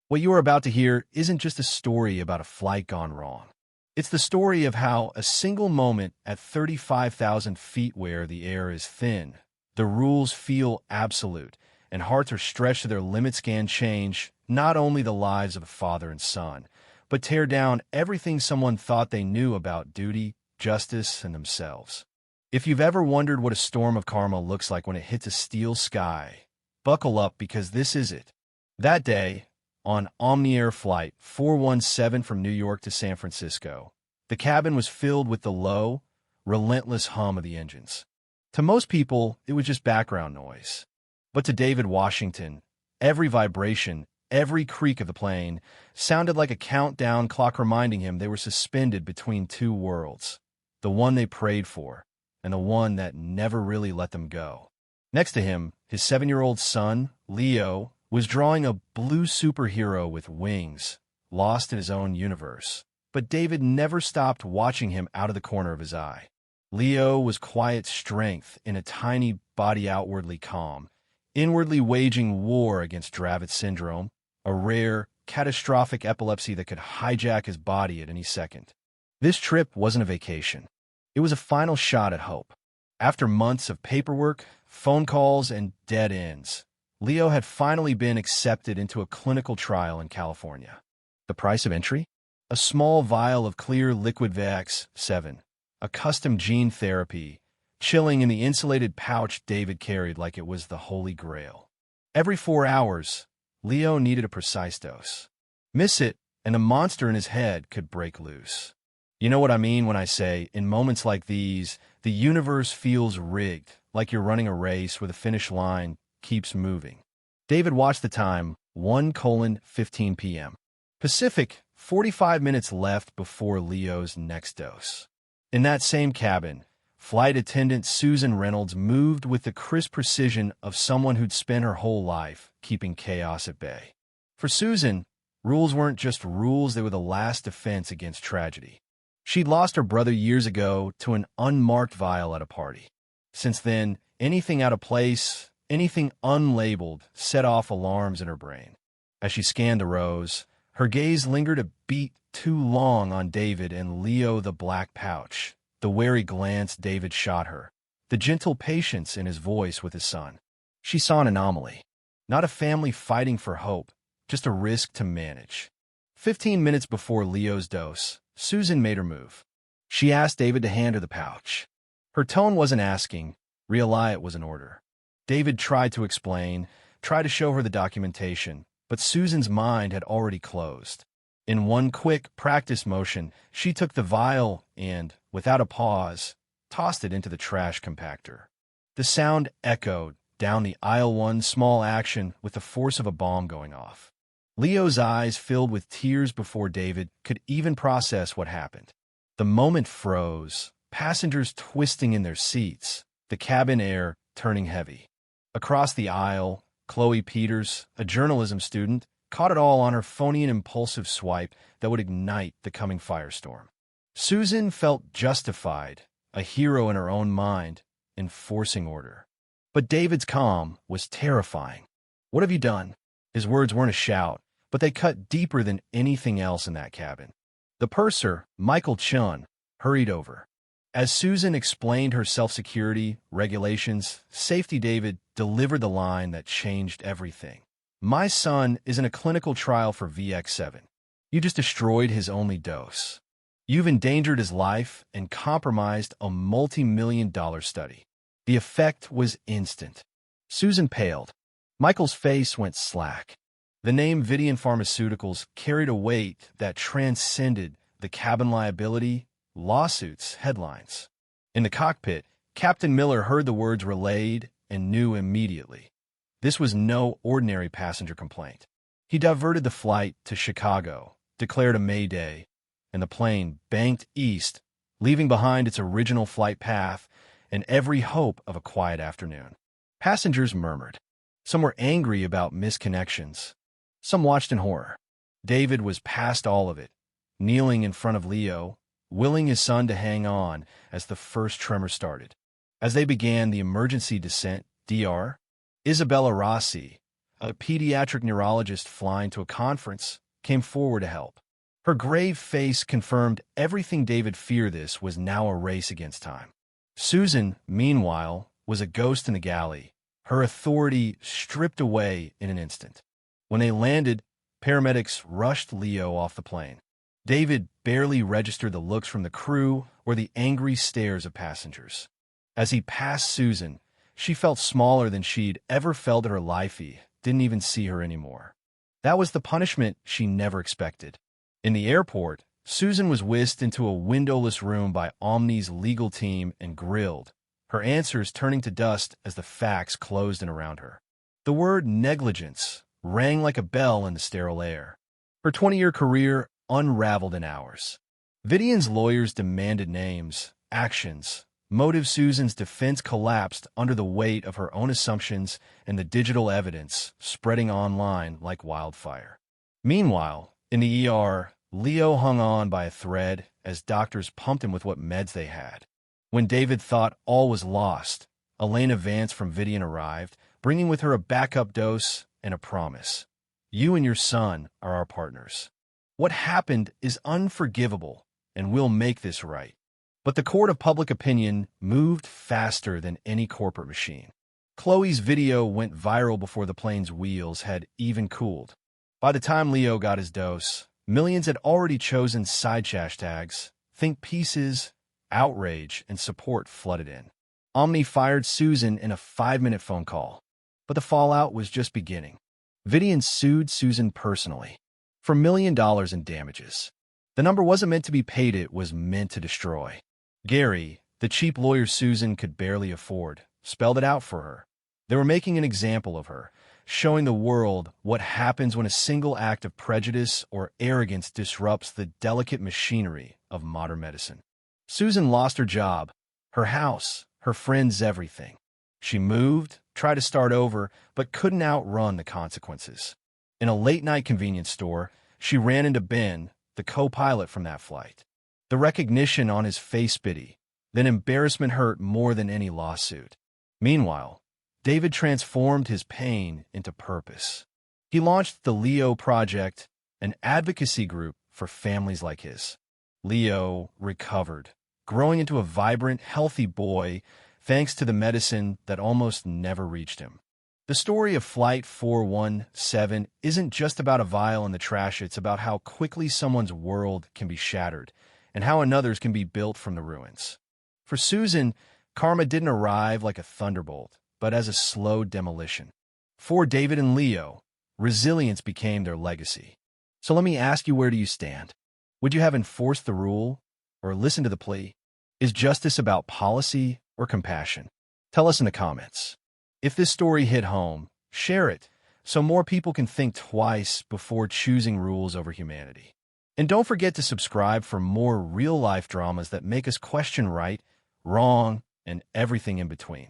What you are about to hear isn't just a story about a flight gone wrong. It's the story of how a single moment at 35,000 feet where the air is thin, the rules feel absolute, and hearts are stretched to their limits can change not only the lives of a father and son, but tear down everything someone thought they knew about duty, justice, and themselves. If you've ever wondered what a storm of karma looks like when it hits a steel sky, buckle up because this is it. That day, on Omni Air Flight 417 from New York to San Francisco, the cabin was filled with the low, relentless hum of the engines. To most people, it was just background noise. But to David Washington, every vibration, every creak of the plane sounded like a countdown clock reminding him they were suspended between two worlds, the one they prayed for and the one that never really let them go. Next to him, his 7-year-old son, Leo, was drawing a blue superhero with wings, lost in his own universe. But David never stopped watching him out of the corner of his eye. Leo was quiet strength in a tiny body outwardly calm, inwardly waging war against Dravet syndrome, a rare, catastrophic epilepsy that could hijack his body at any second. This trip wasn't a vacation. It was a final shot at hope. After months of paperwork, phone calls, and dead ends, Leo had finally been accepted into a clinical trial in California. The price of entry? A small vial of clear liquid VX7, a custom gene therapy, chilling in the insulated pouch David carried like it was the Holy Grail. Every 4 hours, Leo needed a precise dose. Miss it, and the monster in his head could break loose. You know what I mean when I say, in moments like these, the universe feels rigged, like you're running a race where the finish line keeps moving. David watched the time, 1:15 p.m. Pacific, 45 minutes left before Leo's next dose. In that same cabin, flight attendant Susan Reynolds moved with the crisp precision of someone who'd spent her whole life keeping chaos at bay. For Susan, rules weren't just rules, they were the last defense against tragedy. She'd lost her brother years ago to an unmarked vial at a party. Since then, anything out of place, anything unlabeled, set off alarms in her brain. As she scanned the rows, her gaze lingered a beat too long on David and Leo the black pouch, the wary glance David shot her, the gentle patience in his voice with his son. She saw an anomaly. Not a family fighting for hope, just a risk to manage. 15 minutes before Leo's dose, Susan made her move. She asked David to hand her the pouch. Her tone wasn't asking, rely it was an order. David tried to explain, tried to show her the documentation, but Susan's mind had already closed. In one quick practice motion, she took the vial and, without a pause, tossed it into the trash compactor. The sound echoed down the aisle, one small action with the force of a bomb going off. Leo's eyes filled with tears before David could even process what happened. The moment froze, passengers twisting in their seats, the cabin air turning heavy. Across the aisle, Chloe Peters, a journalism student, caught it all on her phony and impulsive swipe that would ignite the coming firestorm. Susan felt justified, a hero in her own mind, enforcing order. But David's calm was terrifying. "What have you done?" His words weren't a shout, but they cut deeper than anything else in that cabin. The purser, Michael Chun, hurried over. As Susan explained her self-security, regulations, safety, David delivered the line that changed everything. "My son is in a clinical trial for VX7. You just destroyed his only dose. You've endangered his life and compromised a multi-million-dollar study." The effect was instant. Susan paled. Michael's face went slack. The name Vidian Pharmaceuticals carried a weight that transcended the cabin liability, lawsuits, headlines. In the cockpit, Captain Miller heard the words relayed and knew immediately. This was no ordinary passenger complaint. He diverted the flight to Chicago, declared a mayday, and the plane banked east, leaving behind its original flight path and every hope of a quiet afternoon. Passengers murmured. Some were angry about misconnections. Some watched in horror. David was past all of it, kneeling in front of Leo, willing his son to hang on as the first tremor started. As they began the emergency descent, Dr. Isabella Rossi, a pediatric neurologist flying to a conference, came forward to help. Her grave face confirmed everything David feared. This was now a race against time. Susan, meanwhile, was a ghost in the galley, her authority stripped away in an instant. When they landed, paramedics rushed Leo off the plane. David barely registered the looks from the crew or the angry stares of passengers. As he passed Susan, she felt smaller than she'd ever felt in her life. He didn't even see her anymore. That was the punishment she never expected. In the airport, Susan was whisked into a windowless room by Omni's legal team and grilled, her answers turning to dust as the facts closed in around her. The word negligence rang like a bell in the sterile air. Her 20-year career unraveled in hours. Vivian's lawyers demanded names, actions, motive. Susan's defense collapsed under the weight of her own assumptions and the digital evidence spreading online like wildfire. Meanwhile, in the ER, Leo hung on by a thread as doctors pumped him with what meds they had. When David thought all was lost, Elena Vance from Vivian arrived, bringing with her a backup dose and a promise. You and your son are our partners. What happened is unforgivable, and we'll make this right. But the court of public opinion moved faster than any corporate machine. Chloe's video went viral before the plane's wheels had even cooled. By the time Leo got his dose, millions had already chosen side hashtags, think pieces, outrage, and support flooded in. Omni fired Susan in a 5-minute phone call, but the fallout was just beginning. Vivian sued Susan personally for $1 million in damages. The number wasn't meant to be paid, it was meant to destroy. Gary, the cheap lawyer Susan could barely afford, spelled it out for her. They were making an example of her, showing the world what happens when a single act of prejudice or arrogance disrupts the delicate machinery of modern medicine. Susan lost her job, her house, her friends, everything. She moved, tried to start over, but couldn't outrun the consequences. In a late-night convenience store, she ran into Ben, the co-pilot from that flight. The recognition on his face bitty, then embarrassment hurt more than any lawsuit. Meanwhile, David transformed his pain into purpose. He launched the Leo Project, an advocacy group for families like his. Leo recovered, growing into a vibrant, healthy boy thanks to the medicine that almost never reached him. The story of Flight 417 isn't just about a vial in the trash, it's about how quickly someone's world can be shattered and how another's can be built from the ruins. For Susan, karma didn't arrive like a thunderbolt, but as a slow demolition. For David and Leo, resilience became their legacy. So let me ask you, where do you stand? Would you have enforced the rule or listened to the plea? Is justice about policy or compassion? Tell us in the comments. If this story hit home, share it so more people can think twice before choosing rules over humanity. And don't forget to subscribe for more real-life dramas that make us question right, wrong, and everything in between.